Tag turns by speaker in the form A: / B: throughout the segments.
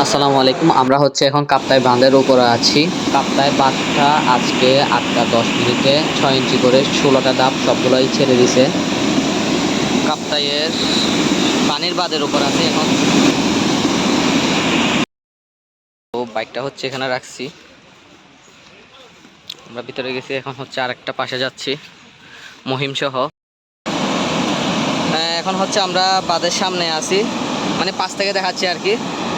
A: আসসালামু আলাইকুম। আমরা এখন কাপ্তাই বাঁধের উপরে আছি। কাপ্তাই বাঁধটা আজকে 8টা 10 মিনিটে 6 ইঞ্চি করে 16টা ধাপ সবগুলোই ছেড়ে দিছে। কাপ্তাইয়ের পানির বাঁধের উপর আছে এখন। তো বাইকটা এখানে রাখছি, আমরা ভিতরে গেছি। এখন আরেকটা পাশে যাচ্ছি মহিম সহ। এখন আমরা বাঁধের সামনে আছি, মানে পাশ থেকে দেখাচ্ছি আর কি।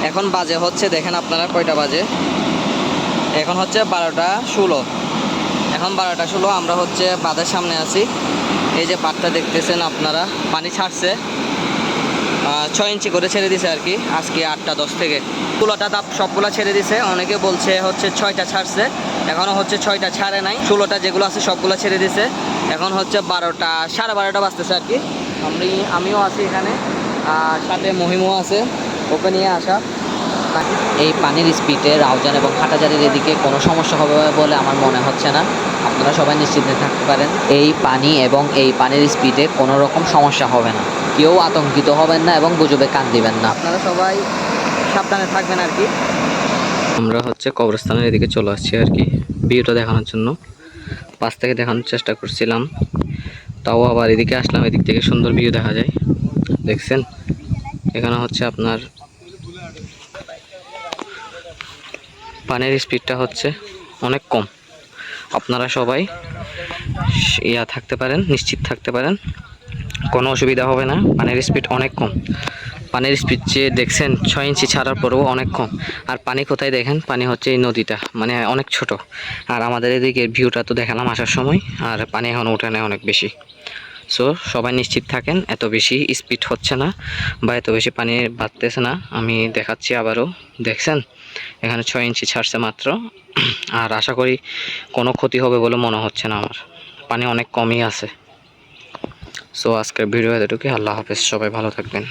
A: এখন বাজে দেখেন আপনারা কয়টা বাজে। এখন 12টা 16। এখন 12টা 16 আমরা বাঁধের সামনে আছি। এই যে বাঁধটা দেখতেছেন আপনারা, পানি ছাড়ছে 6 ইঞ্চি করে ছেড়ে দিছে আর কি। আজকে 8টা 10 থেকে 16টা ধাপ সবগুলো ছেড়ে দিছে। অনেকে বলছে 6টা ছাড়ছে, এখনও 6টা ছাড়ে নাই। 16টা যেগুলো আছে সবগুলো ছেড়ে দিছে। এখন 12টা 12:30 বাজতেছে আর কি। আমিও আছি এখানে, সাথে মহিমও আছে, ওকে নিয়ে আসা। এই পানির স্পিডে রাউজান এবং হাটাজারির এদিকে কোনো সমস্যা হবে বলে আমার মনে হচ্ছে না। আপনারা সবাই নিশ্চিন্তে থাকতে পারেন, এই পানি এবং এই পানির স্পিডে কোনো রকম সমস্যা হবে না। কেউ আতঙ্কিত হবেন না এবং গুজবে কান দিবেন না। আপনারা সবাই সাবধানে থাকবেন আর কি। আমরা কবরস্থানের এদিকে চলে আসছি আর কি, ভিউটা দেখানোর জন্য। পাশ থেকে দেখানোর চেষ্টা করছিলাম, তাও আবার এদিকে আসলাম। এদিক থেকে সুন্দর ভিউ দেখা যায়, দেখছেন। এখানে আপনার পানির স্পিডটা অনেক কম। আপনারা সবাই থাকতে পারেন, নিশ্চিত থাকতে পারেন, কোনো অসুবিধা হবে না। পানির স্পিড অনেক কম। পানির স্পিড যে দেখছেন 6 ইঞ্চি ছাড়ার পরেও অনেক কম। আর পানি কোথায় দেখেন, পানি এই নদীটা, মানে অনেক ছোট। আর আমাদের এদিকে ভিউটা তো দেখালাম আসার সময়, আর পানি এখন ওঠে না অনেক বেশি। সো সবাই নিশ্চিত থাকেন, এত বেশি স্পিড হচ্ছে না বা এত বেশি পানি বাড়তেছে না। আমি দেখাচ্ছি আবারও, দেখছেন এখানে 6 ইঞ্চি ছাড়ছে মাত্র। আর আশা করি কোনো ক্ষতি হবে বলে মনে হচ্ছে না আমার, পানি অনেক কমই আছে। সো আজকের ভিডিও এতটুকুই। আল্লাহ হাফেজ, সবাই ভালো থাকবেন।